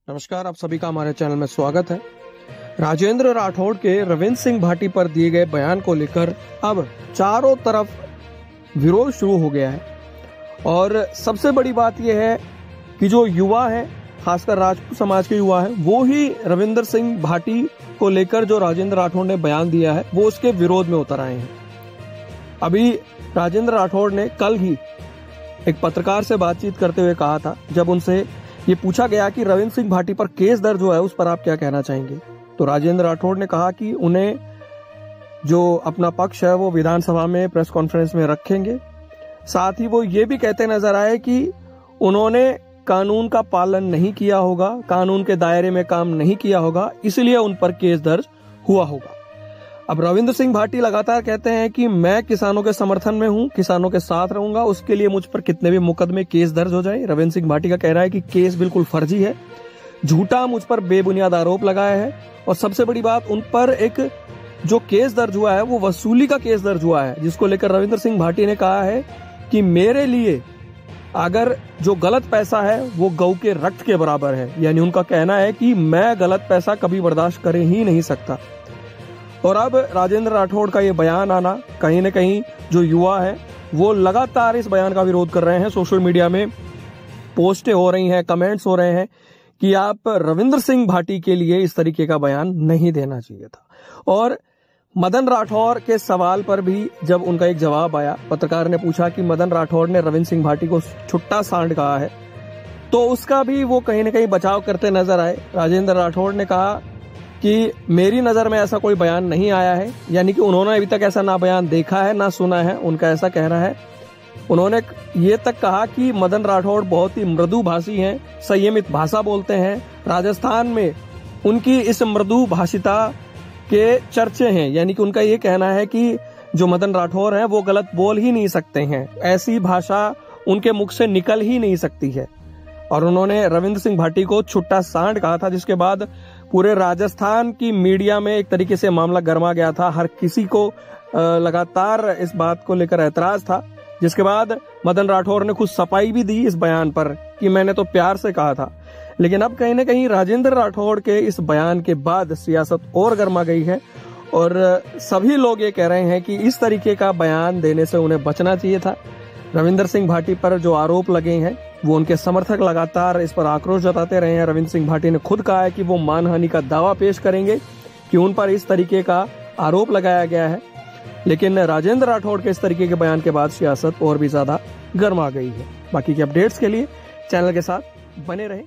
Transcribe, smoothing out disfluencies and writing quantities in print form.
नमस्कार, आप सभी का हमारे चैनल में स्वागत है। राजेंद्र राठौड़ के रविंद्र सिंह भाटी पर दिए गए बयान को लेकर अब चारों तरफ विरोध शुरू हो गया है और सबसे बड़ी बात यह है कि जो युवा है, खासकर राजपूत समाज के युवा है, वो ही रविंद्र सिंह भाटी को लेकर जो राजेंद्र राठौड़ ने बयान दिया है वो उसके विरोध में उतर आए हैं। अभी राजेंद्र राठौड़ ने कल ही एक पत्रकार से बातचीत करते हुए कहा था, जब उनसे ये पूछा गया कि रविंद्र सिंह भाटी पर केस दर्ज हुआ है उस पर आप क्या कहना चाहेंगे, तो राजेंद्र राठौड़ ने कहा कि उन्हें जो अपना पक्ष है वो विधानसभा में प्रेस कॉन्फ्रेंस में रखेंगे। साथ ही वो ये भी कहते नजर आए कि उन्होंने कानून का पालन नहीं किया होगा, कानून के दायरे में काम नहीं किया होगा, इसलिए उन पर केस दर्ज हुआ होगा। अब रविंद्र सिंह भाटी लगातार कहते हैं कि मैं किसानों के समर्थन में हूं, किसानों के साथ रहूंगा, उसके लिए मुझ पर कितने भी मुकदमे केस दर्ज हो जाए। रविंद्र सिंह भाटी का कहना है कि केस बिल्कुल फर्जी है, झूठा मुझ पर बेबुनियाद आरोप लगाया है और सबसे बड़ी बात, उन पर एक जो केस दर्ज हुआ है वो वसूली का केस दर्ज हुआ है, जिसको लेकर रविंद्र सिंह भाटी ने कहा है कि मेरे लिए अगर जो गलत पैसा है वो गऊ के रक्त के बराबर है। यानी उनका कहना है कि मैं गलत पैसा कभी बर्दाश्त कर ही नहीं सकता। और अब राजेंद्र राठौड़ का ये बयान आना, कहीं न कहीं जो युवा है वो लगातार इस बयान का विरोध कर रहे हैं। सोशल मीडिया में पोस्टें हो रही हैं, कमेंट्स हो रहे हैं कि आप रविंद्र सिंह भाटी के लिए इस तरीके का बयान नहीं देना चाहिए था। और मदन राठौड़ के सवाल पर भी जब उनका एक जवाब आया, पत्रकार ने पूछा कि मदन राठौड़ ने रविंद्र सिंह भाटी को छुट्टा सांड कहा है, तो उसका भी वो कहीं न कहीं बचाव करते नजर आए। राजेंद्र राठौड़ ने कहा कि मेरी नजर में ऐसा कोई बयान नहीं आया है, यानी कि उन्होंने अभी तक ऐसा ना बयान देखा है ना सुना है, उनका ऐसा कहना है। उन्होंने ये तक कहा कि मदन राठौड़ बहुत ही मृदु भाषी हैं, संयमित भाषा बोलते हैं, राजस्थान में उनकी इस मृदु भाषिता के चर्चे हैं। यानी कि उनका ये कहना है कि जो मदन राठौड़ हैं वो गलत बोल ही नहीं सकते हैं, ऐसी भाषा उनके मुख से निकल ही नहीं सकती है। और उन्होंने रविंद्र सिंह भाटी को छुट्टा सांड कहा था, जिसके बाद पूरे राजस्थान की मीडिया में एक तरीके से मामला गर्मा गया था। हर किसी को लगातार इस बात को लेकर ऐतराज था, जिसके बाद मदन राठौड़ ने खुद सफाई भी दी इस बयान पर कि मैंने तो प्यार से कहा था। लेकिन अब कहीं न कहीं राजेंद्र राठौड़ के इस बयान के बाद सियासत और गर्मा गई है और सभी लोग ये कह रहे हैं कि इस तरीके का बयान देने से उन्हें बचना चाहिए था। रविंद्र सिंह भाटी पर जो आरोप लगे हैं वो उनके समर्थक लगातार इस पर आक्रोश जताते रहे हैं। रविंद्र सिंह भाटी ने खुद कहा है कि वो मानहानि का दावा पेश करेंगे कि उन पर इस तरीके का आरोप लगाया गया है। लेकिन राजेंद्र राठौड़ के इस तरीके के बयान के बाद सियासत और भी ज्यादा गर्मा गई है। बाकी के अपडेट्स के लिए चैनल के साथ बने रहें।